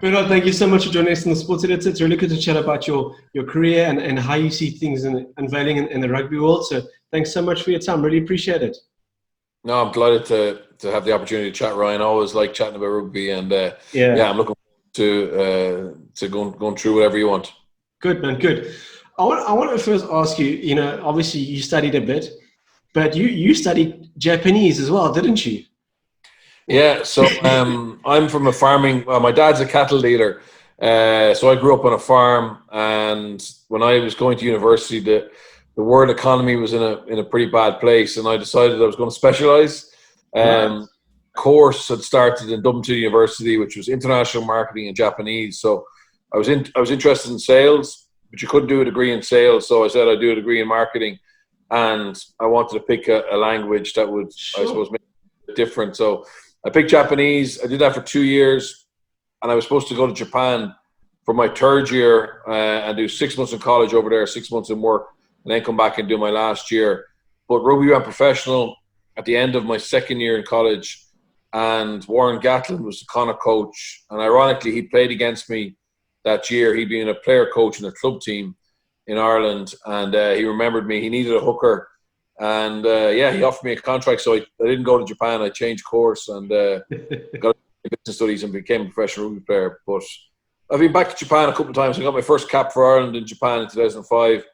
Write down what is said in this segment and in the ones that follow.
Bernard, thank you so much for joining us in the Sports Editor. It's really good to chat about your career and how you see things unveiling in the rugby world. So thanks so much for your time. Really appreciate it. No, I'm delighted to have the opportunity to chat, Ryan. I always like chatting about rugby, and I'm looking forward to going through whatever you want. Good, man. Good. I want to first ask you. You know, obviously you studied a bit, but you studied Japanese as well, didn't you? Yeah. So I'm from a farming. Well, my dad's a cattle dealer, so I grew up on a farm, and when I was going to university, the world economy was in a pretty bad place, and I decided I was going to specialise. Right. Course had started in Dublin University, which was international marketing and Japanese. So I was interested in sales, but you couldn't do a degree in sales. So I said I'd do a degree in marketing, and I wanted to pick a language that would, I suppose, make it different. So I picked Japanese. I did that for 2 years, and I was supposed to go to Japan for my third year and do 6 months in college over there, 6 months in work, and then come back and do my last year. But rugby went professional at the end of my second year in college, and Warren Gatland was the Connacht coach. And ironically, he played against me that year. He'd been a player coach in a club team in Ireland, and he remembered me. He needed a hooker, and he offered me a contract. So I didn't go to Japan. I changed course and got into business studies and became a professional rugby player. But I've been back to Japan a couple of times. I got my first cap for Ireland in Japan in 2005.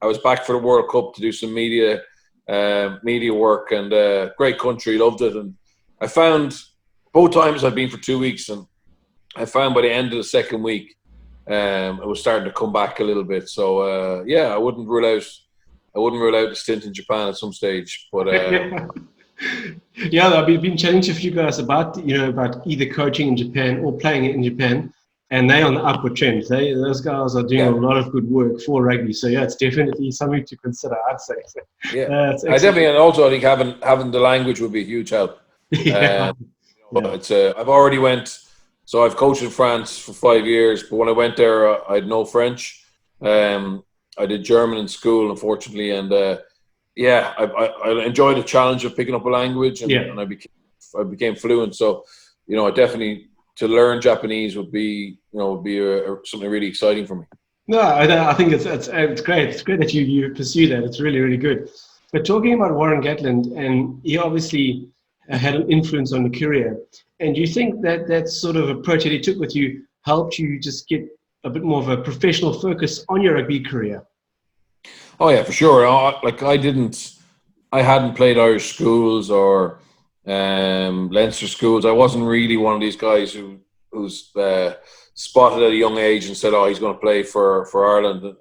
I was back for the World Cup to do some media work, and great country, loved it. And I found both times I've been for 2 weeks, and I found by the end of the second week, it was starting to come back a little bit. So I wouldn't rule out a stint in Japan at some stage. But I've been chatting to a few guys about either coaching in Japan or playing in Japan, and they're on the upward trend. Those guys are doing a lot of good work for rugby. So yeah, it's definitely something to consider, I'd say. So, I definitely, and also I think having the language would be a huge help. I've already went. So I've coached in France for 5 years, but when I went there, I had no French. I did German in school, unfortunately, and I enjoyed the challenge of picking up a language, and I became fluent. So, I definitely, to learn Japanese would be something really exciting for me. No, I think it's great. It's great that you pursue that. It's really, really good. But talking about Warren Gatland, and he obviously had an influence on your career. And do you think that sort of approach that he took with you helped you just get a bit more of a professional focus on your rugby career? Oh yeah, for sure. I hadn't played Irish schools or Leinster schools. I wasn't really one of these guys who's spotted at a young age and said, "Oh, he's going to play for Ireland."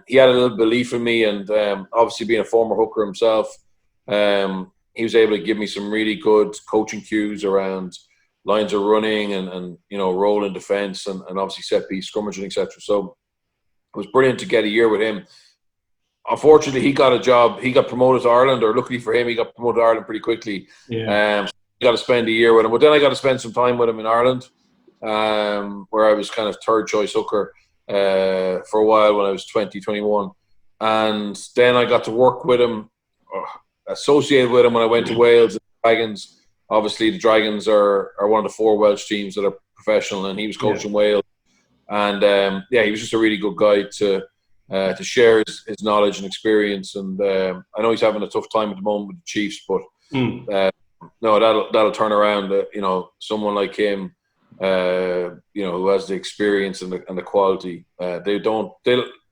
He had a little belief in me, and obviously being a former hooker himself, he was able to give me some really good coaching cues around lines of running and role in defence and obviously set piece scrummaging, etc. So it was brilliant to get a year with him. Unfortunately, he got a job. He got promoted to Ireland, or luckily for him, he got promoted to Ireland pretty quickly. Yeah. So I got to spend a year with him. But then I got to spend some time with him in Ireland, where I was kind of third choice hooker for a while when I was 20, 21. And then I got to work with him, associated with him when I went to Wales and the Dragons. Obviously, the Dragons are one of the 4 Welsh teams that are professional, and he was coaching Wales. And he was just a really good guy to share his knowledge and experience. And I know he's having a tough time at the moment with the Chiefs, but that'll turn around. Someone like him, who has the experience and the quality. They'll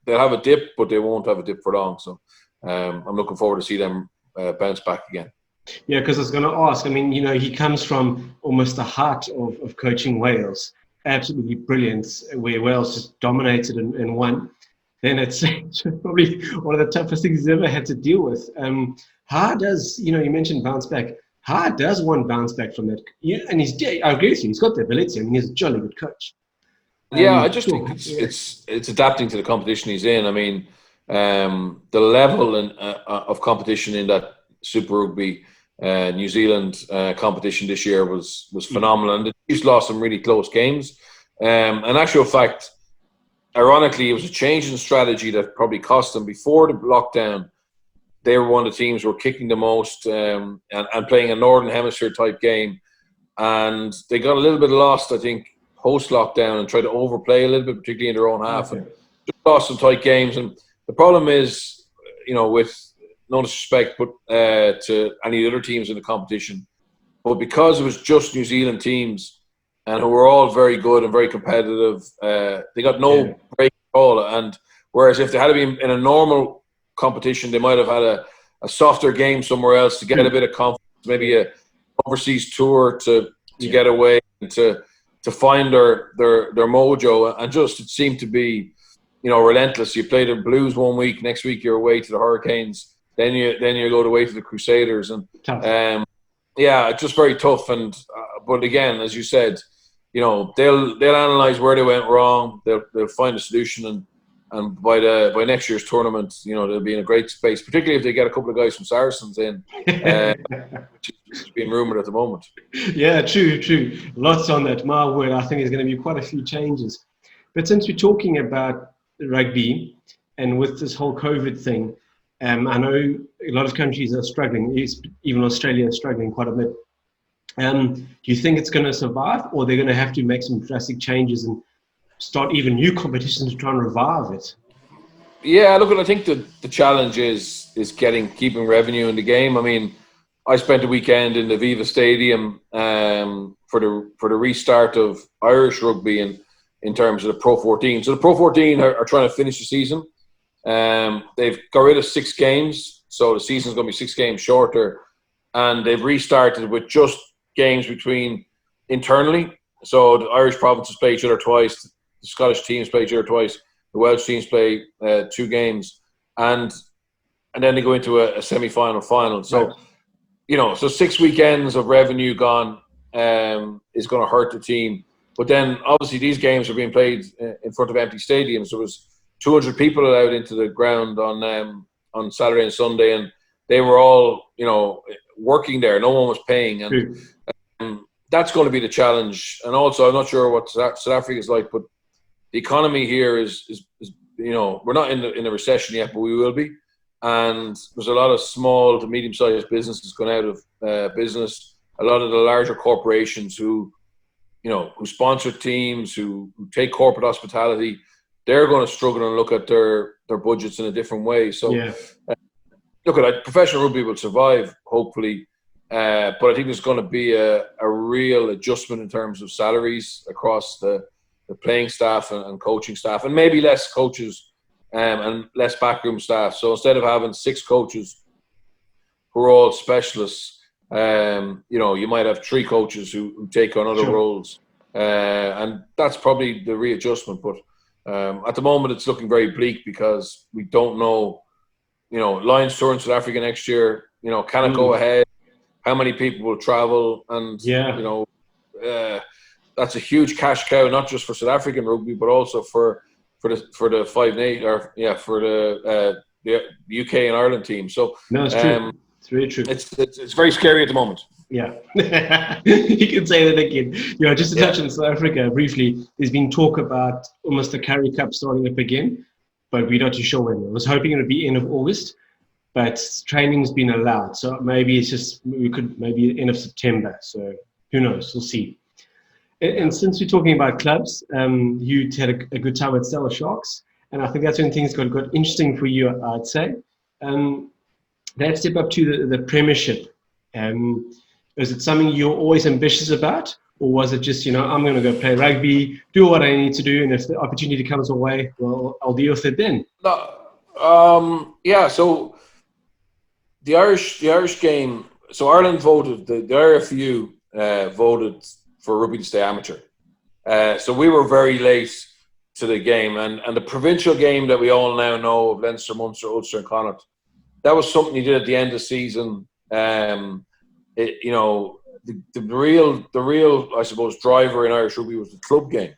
have a dip, but they won't have a dip for long. So I'm looking forward to see them bounce back again. Yeah, because I was going to ask. I mean, he comes from almost the heart of coaching Wales. Absolutely brilliant, where Wales just dominated and won. Then it's probably one of the toughest things he's ever had to deal with. How does, you mentioned bounce back. How does one bounce back from that? And I agree with you, he's got the ability. I mean, he's a jolly good coach. I just think it's adapting to the competition he's in. I mean, the level of competition in that Super Rugby New Zealand competition this year was phenomenal, and the Chiefs lost some really close games. In actual fact, ironically, it was a change in strategy that probably cost them. Before the lockdown, they were one of the teams who were kicking the most and playing a Northern Hemisphere type game, and they got a little bit lost, I think, post-lockdown and tried to overplay a little bit, particularly in their own half, Okay. and just lost some tight games. And the problem is, with no disrespect but to any other teams in the competition, but because it was just New Zealand teams and who were all very good and very competitive, they got no break at all. And whereas if they had been in a normal competition, they might have had a softer game somewhere else to get a bit of confidence, maybe a overseas tour to get away and to find their mojo. And just it seemed to be, relentless. You play the Blues one week, next week you're away to the Hurricanes, then you go away to the Crusaders, and just very tough. And but again, as you said, they'll analyze where they went wrong. They'll find a solution, and by next year's tournament, they'll be in a great space, particularly if they get a couple of guys from Saracens in, which is being rumoured at the moment. Yeah, true. Lots on that. My word, I think there's going to be quite a few changes. But since we're talking about rugby and with this whole COVID thing, I know a lot of countries are struggling. Even Australia is struggling quite a bit. Do you think it's going to survive, or they're going to have to make some drastic changes and start even new competitions to try and revive it? Yeah, look, I think the challenge is keeping revenue in the game. I mean, I spent a weekend in the Viva Stadium for the restart of Irish rugby and in terms of the Pro 14. So the Pro 14 are trying to finish the season. They've got rid of 6 games, so the season's going to be 6 games shorter, and they've restarted with just games between internally. So the Irish provinces play each other twice, the Scottish teams play each other twice, the Welsh teams play 2 games, and then they go into a semi-final final. So, so 6 weekends of revenue gone is going to hurt the team. But then, obviously, these games are being played in front of empty stadiums. There was 200 people allowed into the ground on Saturday and Sunday, and they were all, working there. No one was paying, and that's going to be the challenge. And also, I'm not sure what South Africa is like, but the economy here is we're not in a recession yet, but we will be. And there's a lot of small to medium-sized businesses going out of business. A lot of the larger corporations who sponsor teams, who take corporate hospitality, they're going to struggle and look at their budgets in a different way. So, professional rugby will survive, hopefully, but I think there's going to be a real adjustment in terms of salaries across the playing staff and coaching staff, and maybe less coaches and less backroom staff. So instead of having 6 coaches who are all specialists, you might have 3 coaches who take on other roles, and that's probably the readjustment. But at the moment, it's looking very bleak because we don't know. Lions tour in South Africa next year. Can it go ahead? How many people will travel? And that's a huge cash cow, not just for South African rugby, but also for the 5 Nations, or for the UK and Ireland team. So no, it's true. It's really true. It's very scary at the moment. Yeah, you can say that again. Just to touch on South Africa briefly, there's been talk about almost the Currie Cup starting up again, but we're not too sure when. I was hoping it would be end of August, but training's been allowed. So maybe maybe end of September. So who knows? We'll see. And since we're talking about clubs, you had a good time at Sale Sharks, and I think that's when things got interesting for you, I'd say. That step up to the Premiership. Is it something you're always ambitious about, or was it just, I'm going to go play rugby, do what I need to do, and if the opportunity comes away, well, I'll deal with it then? No, so the Irish game, so Ireland voted, the IRFU voted for rugby to stay amateur. So we were very late to the game, and the provincial game that we all now know of, Leinster, Munster, Ulster and Connacht, that was something you did at the end of the season. The real, I suppose, driver in Irish rugby was the club game.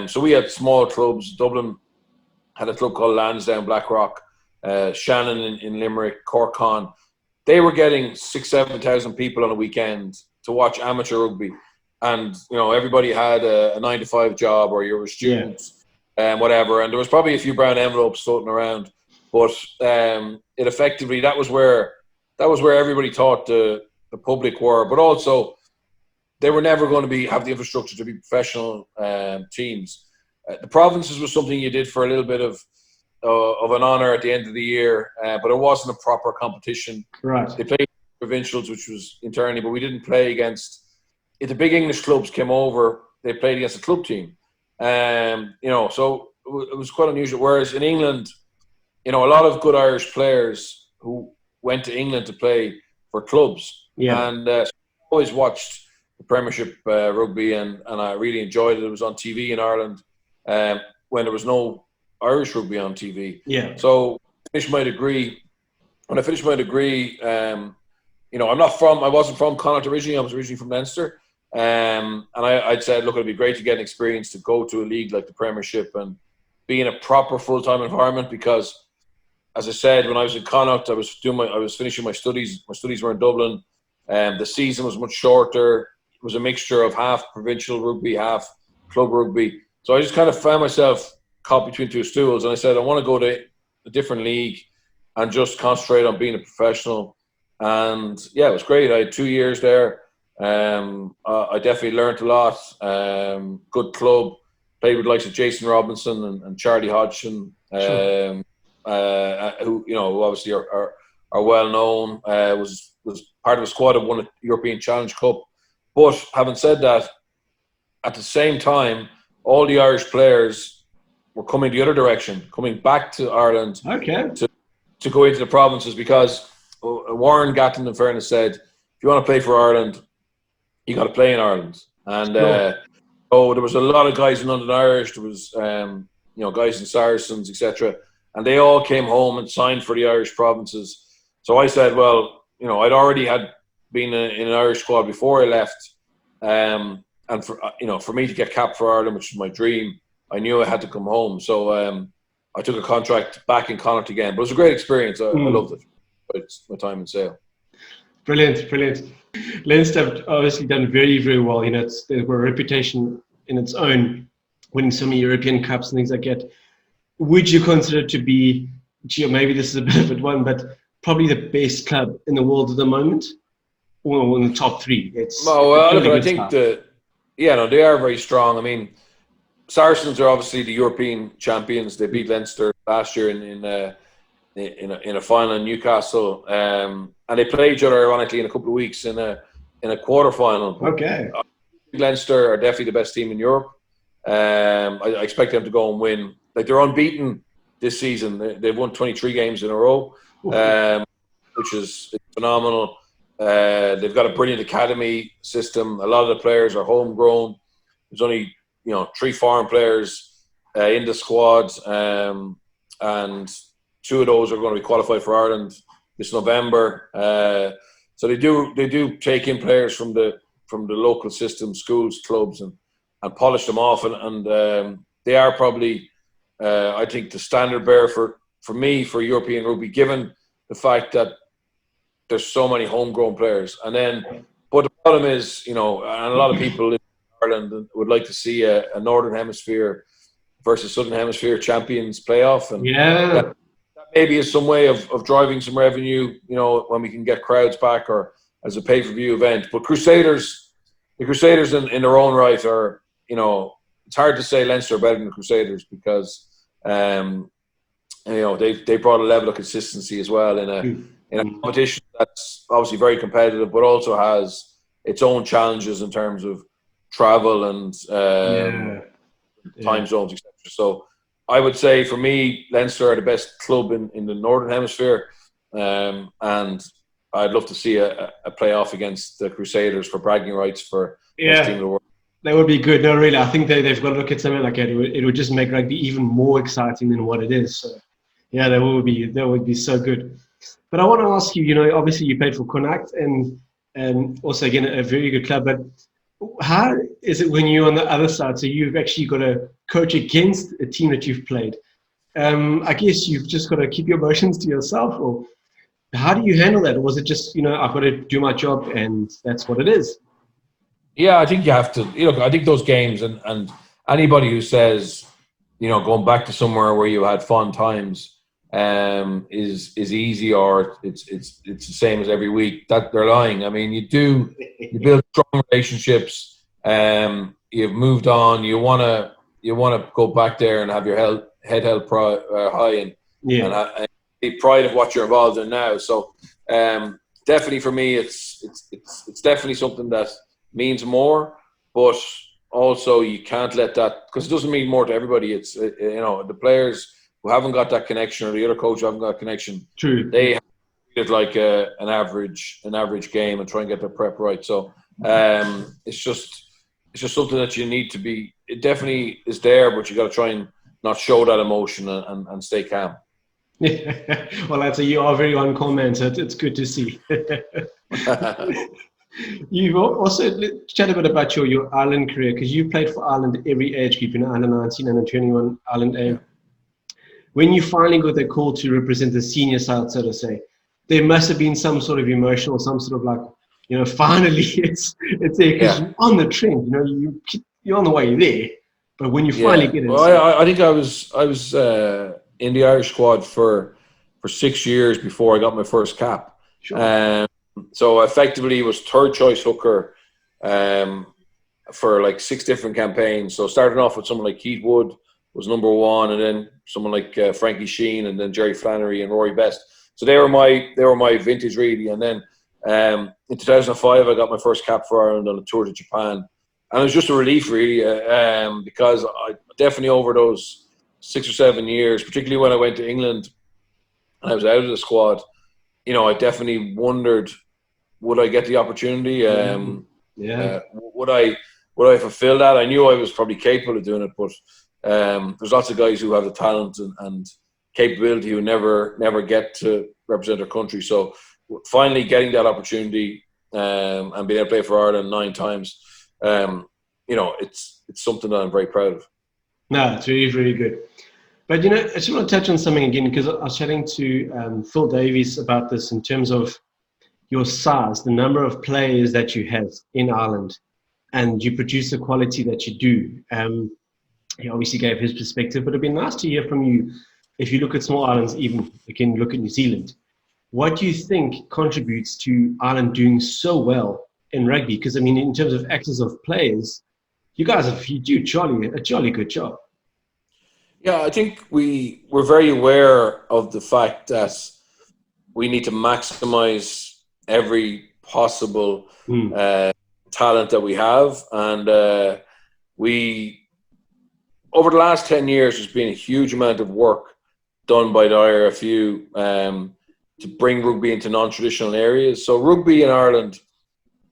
So we had small clubs. Dublin had a club called Lansdowne Blackrock, Shannon in Limerick, Cork Con. They were getting 6,000-7,000 people on a weekend to watch amateur rugby, and everybody had a 9-to-5 job, or you were students and whatever. And there was probably a few brown envelopes floating around, but it effectively that was where everybody thought the public were. But also, they were never going to have the infrastructure to be professional teams. The provinces was something you did for a little bit of an honour at the end of the year, but it wasn't a proper competition. Right. They played provincials, which was internally, but we didn't play against. If the big English clubs came over, they played against a club team. So it was quite unusual. Whereas in England, a lot of good Irish players who went to England to play for clubs. Yeah. And I always watched the Premiership rugby, and I really enjoyed it. It was on TV in Ireland when there was no Irish rugby on TV. Yeah. So when I finished my degree, I wasn't from Connacht originally. I was originally from Leinster. And I'd said, look, it'd be great to get an experience to go to a league like the Premiership and be in a proper full-time environment, because, as I said, when I was in Connacht, I was finishing my studies. My studies were in Dublin. The season was much shorter. It was a mixture of half provincial rugby, half club rugby. So I just kind of found myself caught between two stools, and I said, I want to go to a different league and just concentrate on being a professional. And yeah, it was great. I had 2 years there. I definitely learned a lot. Good club. Played with the likes of Jason Robinson and Charlie Hodgson, Sure. who obviously are well known. Was part of a squad that won a European Challenge Cup. But having said that, at the same time, all the Irish players were coming the other direction, coming back to Ireland. Okay. To go into the provinces, because Warren Gatland, in fairness, said, if you want to play for Ireland, you got to play in Ireland. And there was a lot of guys in London Irish. There was guys in Saracens, etc. And they all came home and signed for the Irish provinces. So I said, well, I'd already had been in an Irish squad before I left. And for me to get capped for Ireland, which was my dream, I knew I had to come home. So I took a contract back in Connacht again. But it was a great experience. I loved it. It's my time in Sale. Brilliant. Leinster have obviously done very, very well. They've got a reputation in its own, winning so many European Cups and things like that. Would you consider it to be, maybe this is a bit of a one, but probably the best club in the world at the moment, or in the top three? I think they are very strong. I mean, Saracens are obviously the European champions. They beat Leinster last year in a final in Newcastle, and they play each other ironically in a couple of weeks in a quarter final. Okay. Leinster are definitely the best team in Europe. I expect them to go and win. Like, they're unbeaten this season. They've won 23 games in a row, which is phenomenal. They've got a brilliant academy system. A lot of the players are homegrown. There's only 3 foreign players in the squad, and 2 of those are going to be qualified for Ireland this November. So they do take in players from the local system, schools, clubs, and polish them off. And they are probably, I think, the standard bearer for me for European rugby, given the fact that there's so many homegrown players. But the problem is, and a lot of people in Ireland would like to see a Northern Hemisphere versus Southern Hemisphere champions playoff. And that maybe is some way of driving some revenue, when we can get crowds back, or as a pay-per-view event. But the Crusaders in their own right are, it's hard to say Leinster are better than the Crusaders, because they brought a level of consistency as well in a competition that's obviously very competitive, but also has its own challenges in terms of travel and time zones, etc. So I would say, for me, Leinster are the best club in the Northern Hemisphere, and I'd love to see a playoff against the Crusaders for bragging rights for best team in the world. That would be good. No, really, I think they've got to look at something like that. It would just make rugby even more exciting than what it is. So, yeah, that would be so good. But I want to ask you, obviously you played for Connacht and also, again, a very good club. But how is it when you're on the other side? So you've actually got to coach against a team that you've played. I guess you've just got to keep your emotions to yourself, or how do you handle that? Or was it just, I've got to do my job and that's what it is? Yeah, I think you have to. I think those games, and anybody who says, going back to somewhere where you had fun times, is easy, or it's the same as every week. That they're lying. I mean, you build strong relationships. You've moved on. You wanna go back there and have your head held high and be pride of what you're involved in now. So definitely for me, it's definitely something that means more, but also you can't let that, because it doesn't mean more to everybody. It's the players who haven't got that connection, or the other coach who haven't got a connection. True. They have to treat it like an average game and try and get their prep right. So it's just something that you need to be. It definitely is there, but you got to try and not show that emotion and stay calm. Yeah. Well, you are very on comment, so it's good to see. You've also chat a bit about your Ireland career, because you played for Ireland every age group, under 19, under 21, Ireland A. Yeah. When you finally got the call to represent the senior side, so to say, there must have been some sort of emotional, some sort of like, finally it's there, because you're on the trend, you're on the way there. But when you finally get it, well, I think I was in the Irish squad for 6 years before I got my first cap. Sure. So effectively, it was third choice hooker for like 6 different campaigns. So starting off with someone like Keith Wood was number 1, and then someone like Frankie Sheen, and then Jerry Flannery and Rory Best. So they were my vintage really. And then in 2005, I got my first cap for Ireland on a tour to Japan, and it was just a relief really, because I definitely over those 6 or 7 years, particularly when I went to England and I was out of the squad, I definitely wondered, would I get the opportunity? Would I fulfill that? I knew I was probably capable of doing it, but there's lots of guys who have the talent and capability who never get to represent their country. So finally getting that opportunity and being able to play for Ireland 9 times, it's something that I'm very proud of. No, it's really, really good. But, I just want to touch on something again, because I was chatting to Phil Davies about this in terms of your size, the number of players that you have in Ireland, and you produce the quality that you do. He obviously gave his perspective, but it'd be nice to hear from you. If you look at small islands, even you can look at New Zealand, what do you think contributes to Ireland doing so well in rugby? Because, in terms of access of players, you do a jolly good job. Yeah, I think we're very aware of the fact that we need to maximize every possible talent that we have. And we, over the last 10 years, there's been a huge amount of work done by the IRFU to bring rugby into non-traditional areas. So rugby in Ireland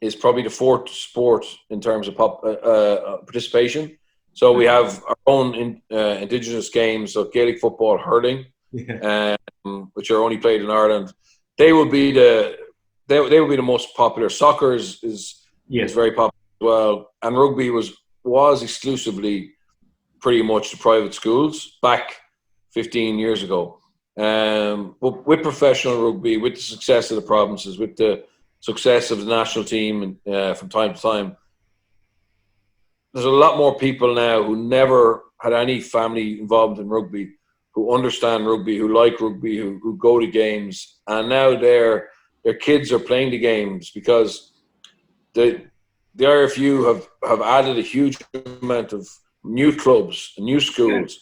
is probably the 4th sport in terms of participation. So we have our own indigenous games, so Gaelic football, hurling, which are only played in Ireland. They will be the most popular. Soccer is very popular as well, and rugby was exclusively pretty much the private schools back 15 years ago. But with professional rugby, with the success of the provinces, with the success of the national team from time to time, there's a lot more people now who never had any family involvement in rugby, who understand rugby, who like rugby, who go to games, and now their kids are playing the games because the IRFU have added a huge amount of new clubs, new schools.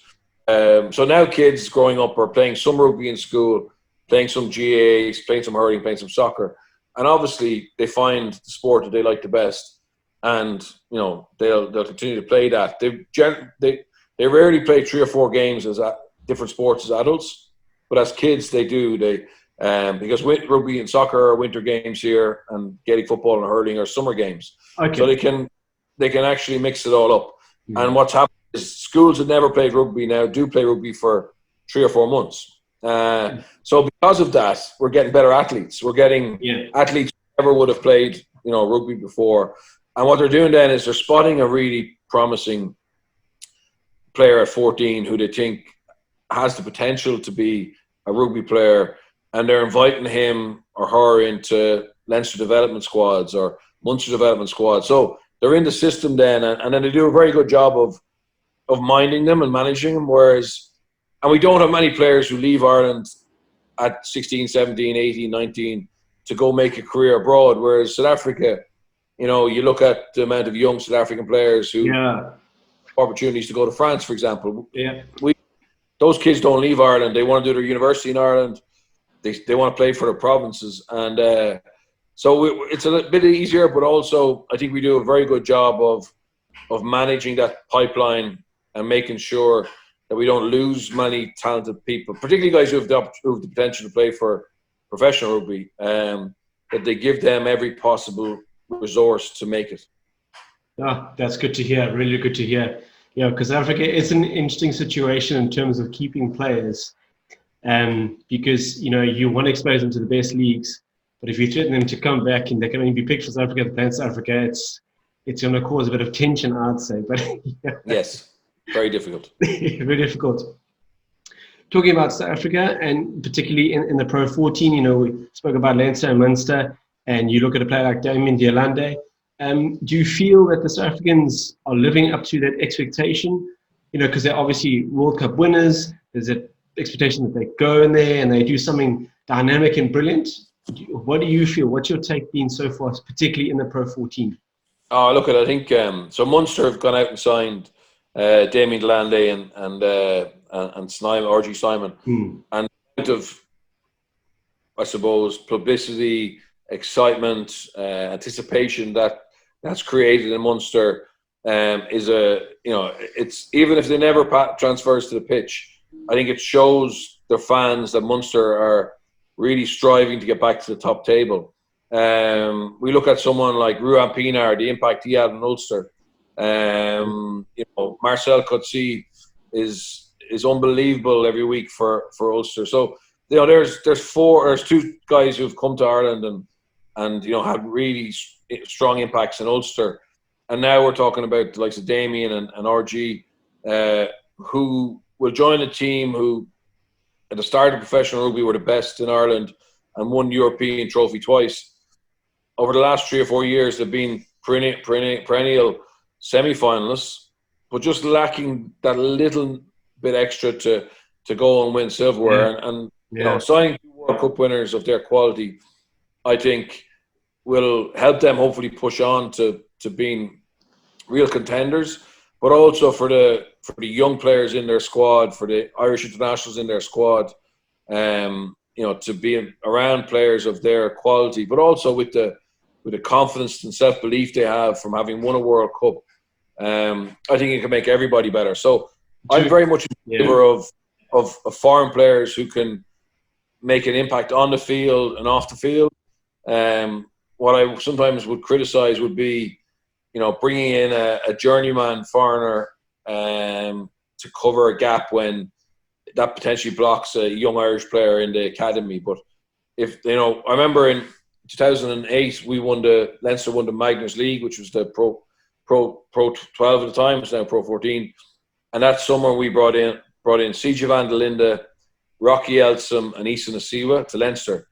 So now kids growing up are playing some rugby in school, playing some GAAs, playing some hurling, playing some soccer, and obviously they find the sport that they like the best. And they'll continue to play that. They rarely play 3 or 4 games as different sports as adults, but as kids they do. Because rugby and soccer are winter games here, and Gaelic football and hurling are summer games. Okay. So they can actually mix it all up. Yeah. And what's happened is schools that never played rugby now do play rugby for 3 or 4 months. So because of that, we're getting better athletes. We're getting athletes who never would have played rugby before. And what they're doing then is they're spotting a really promising player at 14 who they think has the potential to be a rugby player, and they're inviting him or her into Leinster development squads or Munster development squads. So they're in the system then, and then they do a very good job of minding them and managing them. Whereas and we don't have many players who leave Ireland at 16, 17, 18, 19 to go make a career abroad. Whereas South Africa, you know, you look at the amount of young South African players who have opportunities to go to France, for example. Those kids don't leave Ireland. They want to do their university in Ireland. They want to play for their provinces. And so it's a bit easier, but also I think we do a very good job of managing that pipeline and making sure that we don't lose many talented people, particularly guys who have the potential to play for professional rugby, that they give them every possible resource to make it. That's good to hear. Really good to hear. Yeah, because Africa is an interesting situation in terms of keeping players, because, you know, you want to expose them to the best leagues, but if you threaten them to come back and they can only be picked for South Africa, play in South Africa, it's going to cause a bit of tension, I'd say. But yes, very difficult. Very difficult. Talking about South Africa, and particularly in the Pro 14, you know, we spoke about Leinster and Munster, and you look at a player like Damien Dialande. Do you feel that the South Africans are living up to that expectation? You know, because they're obviously World Cup winners. There's an expectation that they go in there and they do something dynamic and brilliant. What do you feel? What's your take been so far, particularly in the Pro 14? Oh, look, I think so. Munster have gone out and signed Damien Dialande and Simon, RG Simon, and out of, I suppose, publicity, excitement, anticipation that's created in Munster is it's, even if they never transfers to the pitch, I think it shows their fans that Munster are really striving to get back to the top table. We look at someone like Ruan Pienaar, the impact he had in Ulster. You know, Marcel Coetzee is unbelievable every week for Ulster. So, you know, there's two guys who've come to Ireland and you know, had really strong impacts in Ulster. And now we're talking about the likes of Damien and RG, who will join a team who, at the start of professional rugby, were the best in Ireland and won the European trophy twice. Over the last 3 or 4 years, they've been perennial semi-finalists, but just lacking that little bit extra to go and win silverware. And you know, signing 2 World Cup winners of their quality, I think, will help them hopefully push on to being real contenders, but also for the young players in their squad, for the Irish internationals in their squad, you know, to be around players of their quality, but also with the confidence and self-belief they have from having won a World Cup. I think it can make everybody better. So I'm very much in favor of foreign players who can make an impact on the field and off the field. What I sometimes would criticize would be, you know, bringing in a journeyman foreigner to cover a gap when that potentially blocks a young Irish player in the academy. But if, you know, I remember in 2008 Leinster won the Magnus League, which was the Pro 12 at the time. It's now Pro 14. And that summer we brought in CJ van der Linde, Rocky Elsom, and Issa Nasiwa to Leinster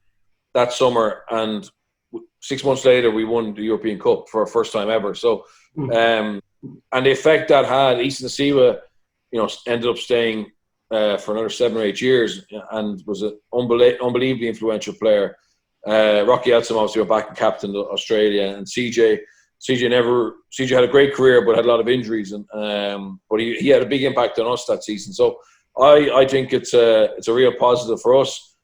that summer, and 6 months later we won the European Cup for our first time ever. So, and the effect that had, Issa Nasiwa, you know, ended up staying for another 7 or 8 years and was an unbelievably influential player. Rocky Elsom obviously went back and captained Australia, and CJ had a great career but had a lot of injuries, and but he had a big impact on us that season. So I think it's a real positive for us.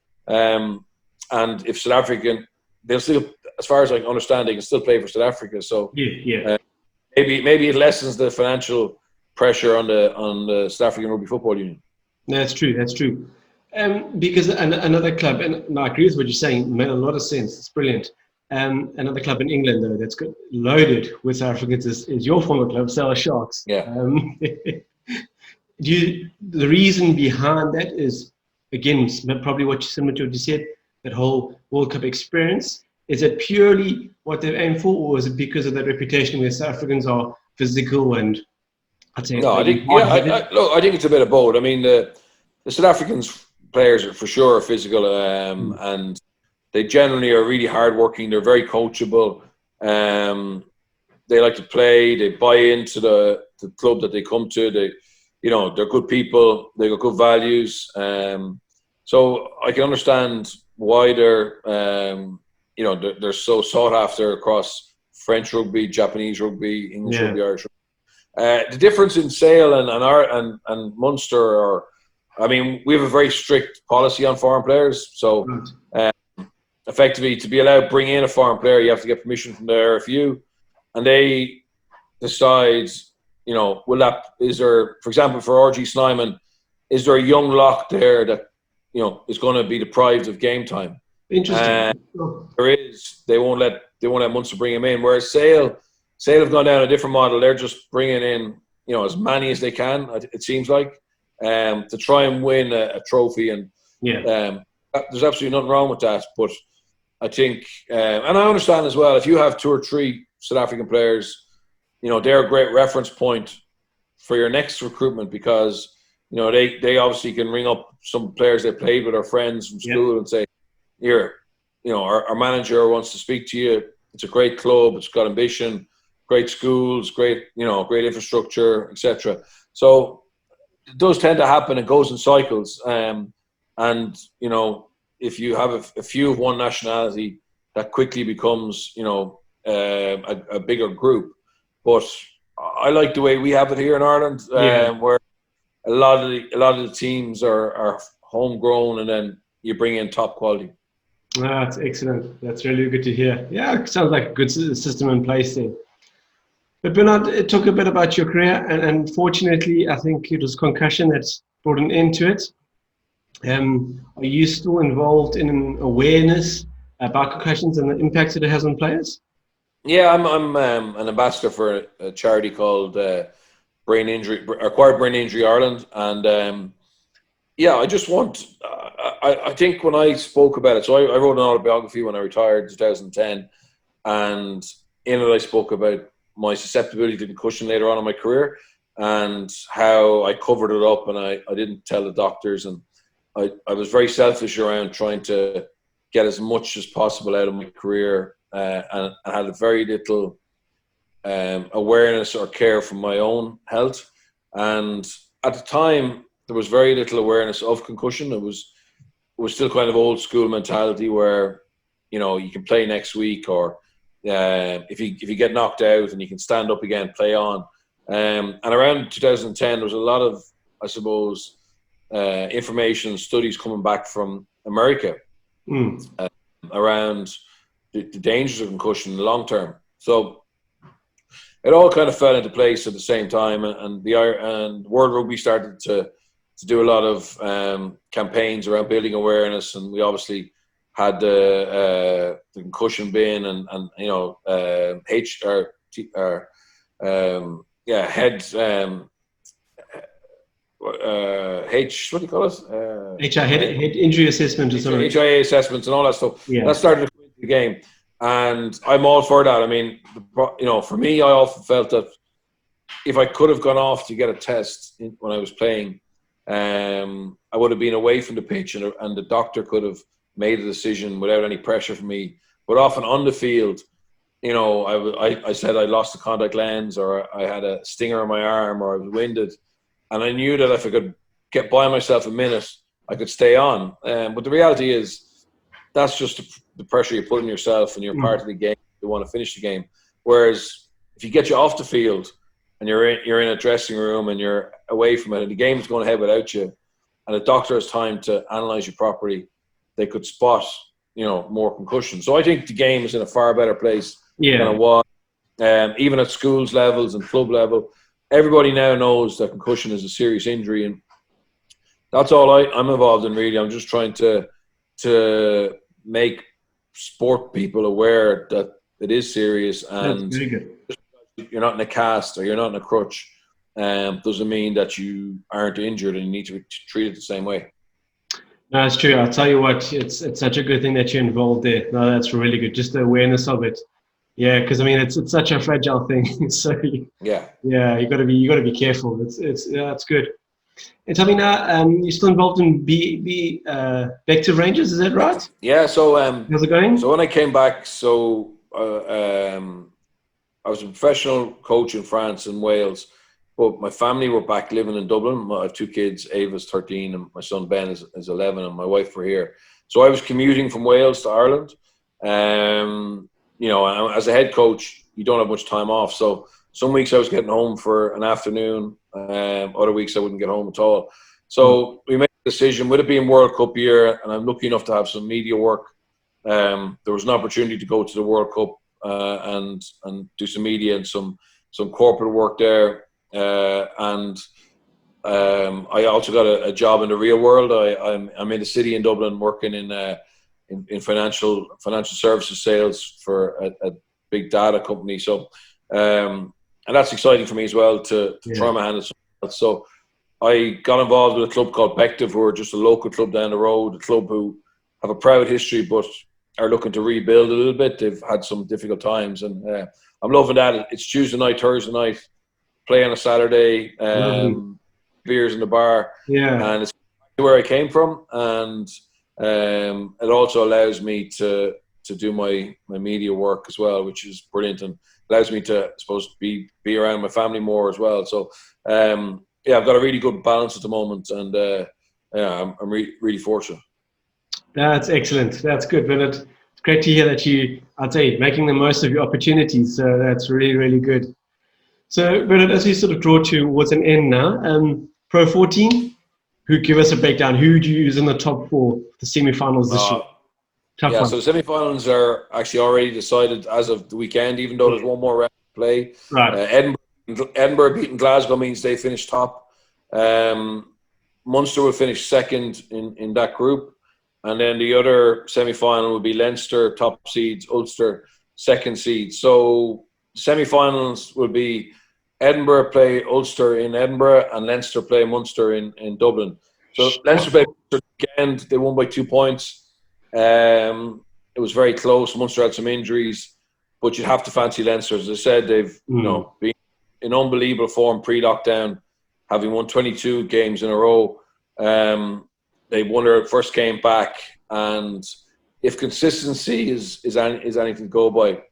And if South African, they'll still, as far as I understand, they can still play for South Africa. So maybe it lessens the financial pressure on the South African Rugby Football Union. That's true. That's true. Because another club, and I agree with what you're saying, made a lot of sense. It's brilliant. Another club in England, though, that's got loaded with South Africans is your former club, Sale Sharks. Yeah. The reason behind that is, again, probably similar to what you said, that whole World Cup experience. Is it purely what they've aimed for, or is it because of that reputation where South Africans are physical and, I'd say... No, I think it's a bit of both. I mean, the South Africans players are for sure physical, and they generally are really hardworking. They're very coachable. They like to play. They buy into the club that they come to. you know, they're good people. They got good values. So I can understand why they're, you know, they're so sought after across French rugby, Japanese rugby, English rugby, Irish rugby. The difference in Sale and Munster are, I mean, we have a very strict policy on foreign players. So effectively, to be allowed to bring in a foreign player, you have to get permission from the RFU, and they decide, you know, is there, for example, for RG Snyman, is there a young lock there that, you know, is going to be deprived of game time? Interesting. There is. They won't let Munster bring him in. Whereas Sale have gone down a different model. They're just bringing in, you know, as many as they can. It seems like, to try and win a trophy. And there's absolutely nothing wrong with that. But I think, and I understand as well, if you have 2 or 3 South African players, you know, they're a great reference point for your next recruitment, because, you know, they obviously can ring up some players they played with, or friends from school, and say, here, you know, our manager wants to speak to you. It's a great club. It's got ambition, great schools, great infrastructure, etc. So it does tend to happen. It goes in cycles. And, you know, if you have a few of one nationality, that quickly becomes, you know, a bigger group. But I like the way we have it here in Ireland, where a lot of the teams are homegrown, and then you bring in top quality. That's excellent. That's really good to hear. Yeah, it sounds like a good system in place there. But Bernard, talk a bit about your career, and unfortunately, I think it was concussion that's brought an end to it. Are you still involved in an awareness about concussions and the impact that it has on players? Yeah, I'm an ambassador for a charity called Acquired Brain Injury Ireland, and I just want. I think when I spoke about it, so I wrote an autobiography when I retired in 2010, and in it I spoke about my susceptibility to concussion later on in my career, and how I covered it up, and I didn't tell the doctors, and I was very selfish around trying to get as much as possible out of my career, and I had very little awareness or care for my own health. And at the time, there was very little awareness of concussion. It was still kind of old school mentality where, you know, you can play next week, or if you get knocked out and you can stand up again, play on. And around 2010, there was a lot of, I suppose, information and studies coming back from America around the dangers of concussion in the long term. So it all kind of fell into place at the same time, and World Rugby started to do a lot of campaigns around building awareness, and we obviously had the concussion bin and you know, what do you call it? Head injury assessment or something. HIA assessments and all that stuff. Yeah. That started to come into the game, and I'm all for that. I mean, you know, for me, I often felt that if I could have gone off to get a test when I was playing, I would have been away from the pitch, and the doctor could have made a decision without any pressure from me. But often on the field, you know, I said I lost a contact lens, or I had a stinger on my arm, or I was winded, and I knew that if I could get by myself a minute, I could stay on. But the reality is, that's just the pressure you put on yourself, and you're part of the game. You want to finish the game. Whereas if you get you off the field and you're in a dressing room and you're away from it, and the game's going ahead without you, and the doctor has time to analyse you properly, they could spot, you know, more concussion. So I think the game is in a far better place than it was. Even at schools levels and club level, everybody now knows that concussion is a serious injury, and that's all I'm involved in, really. I'm just trying to make sport people aware that it is serious, and you're not in a cast or you're not in a crutch, doesn't mean that you aren't injured and you need to be treated the same way. No, it's true. I'll tell you what, it's such a good thing that you're involved there. No, that's really good. Just the awareness of it. Yeah, because I mean, it's such a fragile thing. So you got to be careful. It's good. And tell me now, you're still involved in Vector Rangers, is that right? Yeah. So how's it going? So when I came back, I was a professional coach in France and Wales, but my family were back living in Dublin. I have 2 kids. Ava's 13 and my son Ben is 11, and my wife were here. So I was commuting from Wales to Ireland. As a head coach, you don't have much time off. So some weeks I was getting home for an afternoon. Other weeks I wouldn't get home at all. So we made a decision, with it being World Cup year, and I'm lucky enough to have some media work. There was an opportunity to go to the World Cup and do some media and some corporate work there. I also got a job in the real world. I'm in the city in Dublin working in financial services sales for a big data company. So and that's exciting for me as well to try my hand at something else. So I got involved with a club called Bective, who are just a local club down the road, a club who have a proud history but are looking to rebuild a little bit. They've had some difficult times, and I'm loving that. It's Tuesday night, Thursday night, play on a Saturday, beers in the bar, and it's where I came from, and it also allows me to do my media work as well, which is brilliant, and allows me to, I suppose, be around my family more as well. So I've got a really good balance at the moment, and I'm really fortunate. That's excellent. That's good, Bernard. It's great to hear that I'd say, making the most of your opportunities. So that's really, really good. So, Bernard, as we sort of draw towards an end now, Pro 14, give us a breakdown. Who do you use in the top 4, the semi-finals this year? Tough one. So the semi-finals are actually already decided as of the weekend, even though there's one more round to play. Right. Edinburgh beating Glasgow means they finish top. Munster will finish second in that group. And then the other semi-final will be Leinster, top seeds, Ulster, second seed. So semi-finals will be Edinburgh play Ulster in Edinburgh and Leinster play Munster in Dublin. So Leinster played Munster again. They won by 2 points. It was very close. Munster had some injuries, but you'd have to fancy Leinster. As I said, they've been in unbelievable form pre-lockdown, having won 22 games in a row. They won their first game back, and if consistency is anything to go by,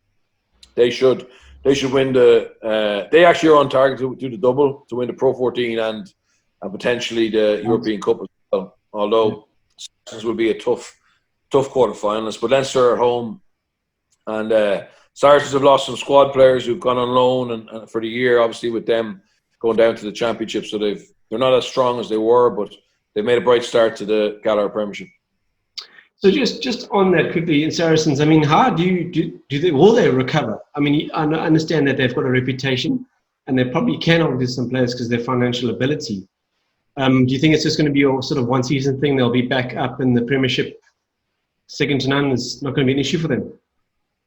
they should win they actually are on target to do the double, to win the Pro 14 and potentially the European Cup as well. Although this will be a tough quarter-finalist, but Leinster are at home, and Saracens have lost some squad players who've gone on loan and for the year, obviously with them going down to the Championship, so they're not as strong as they were, but they've made a bright start to the Gallagher Premiership. So just on that quickly, in Saracens, I mean, how will they recover? I mean, I understand that they've got a reputation, and they probably can outdo some players because of their financial ability. Do you think it's just going to be a sort of one-season thing? They'll be back up in the Premiership, second to none. Is not going to be an issue for them.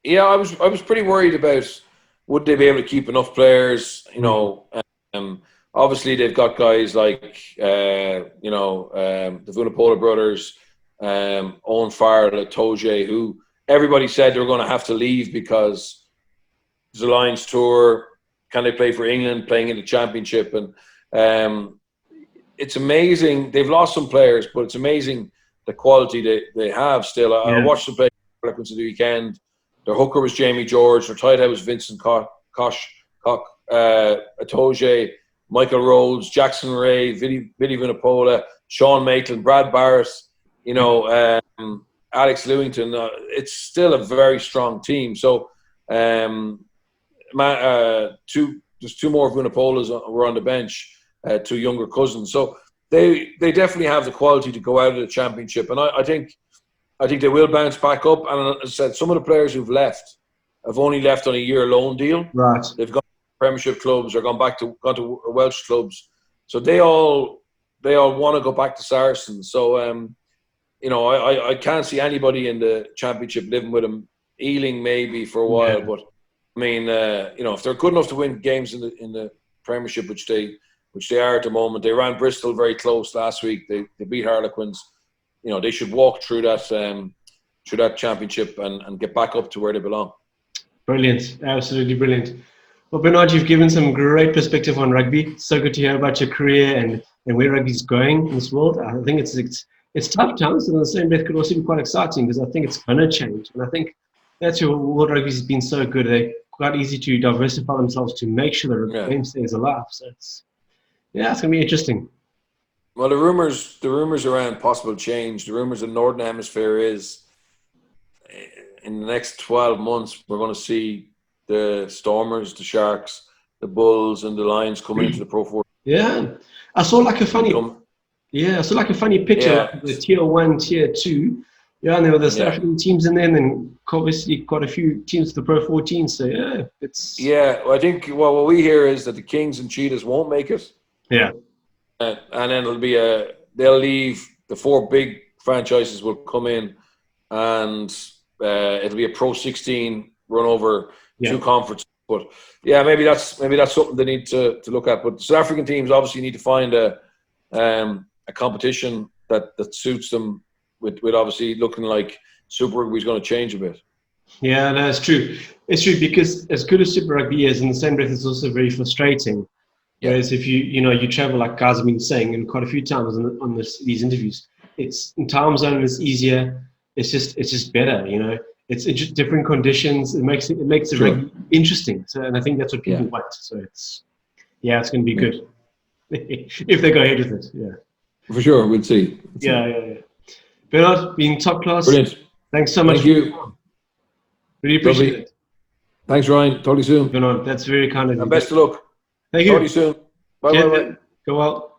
Yeah, I was pretty worried about would they be able to keep enough players. Obviously, they've got guys like the Vunipola brothers, Owen Farrell, Toje, who everybody said they were going to have to leave because there's a Lions tour. Can they play for England, playing in the Championship? And it's amazing. They've lost some players, but it's amazing the quality they have still. I watched them play the weekend. Their hooker was Jamie George. Their tight head was Vincent Koch, Toje, Michael Rhodes, Jackson Ray, Vinny Vunipola, Sean Maitland, Brad Barrett, Alex Lewington. It's still a very strong team. So there's 2 more Vunipolas were on the bench, 2 younger cousins. So they definitely have the quality to go out of the Championship. And I think they will bounce back up. And as I said, some of the players who've left have only left on a year loan deal. Right. They've gone to Premiership clubs or gone to Welsh clubs. So they all want to go back to Saracens. So I can't see anybody in the Championship living with them. Ealing maybe for a while, but I mean, if they're good enough to win games in the Premiership, which they are at the moment. They ran Bristol very close last week. They beat Harlequins. They should walk through that Championship and get back up to where they belong. Brilliant, absolutely brilliant. Well, Bernard, you've given some great perspective on rugby. It's so good to hear about your career and where rugby's going in this world. I think it's tough times, and on the same breath could also be quite exciting because I think it's going to change. And I think that's where world rugby has been so good. They're quite easy to diversify themselves to make sure the game stays alive. So Yeah, it's going to be interesting. Well, the rumors around possible change, the rumors in the Northern Hemisphere is in the next 12 months, we're going to see the Stormers, the Sharks, the Bulls, and the Lions coming into the Pro 14. Yeah, I saw like a funny. Yeah, I saw like a funny picture, Yeah. like the tier 1, tier 2. Yeah, and there were the South African teams in there, and then obviously quite a few teams to the Pro 14. So yeah, it's. Yeah, well, I think what we hear is that the Kings and Cheetahs won't make it. Yeah. And then they'll leave. The 4 big franchises will come in, and it'll be a Pro 16 run over 2 conferences. But yeah, maybe that's something they need to look at. But the South African teams obviously need to find a competition that suits them. With obviously looking like Super Rugby is going to change a bit. Yeah, no, it's true. It's true because as good as Super Rugby is, in the same breath, it's also very frustrating. Whereas if you travel, like guys have been saying, and quite a few times on these interviews, it's in time zone is easier. It's just better. It's just different conditions. It makes the rugby interesting. So, and I think that's what people want. So it's going to be good if they go ahead with it. Yeah, for sure. We'll see. Yeah. Bernard, being top class. Brilliant. Thanks so much. Thank you. Really appreciate it. Thanks, Ryan. Talk to you soon. Bernard, that's very kind of you. And best of luck. Thank you. Talk to you soon. Bye. Go well.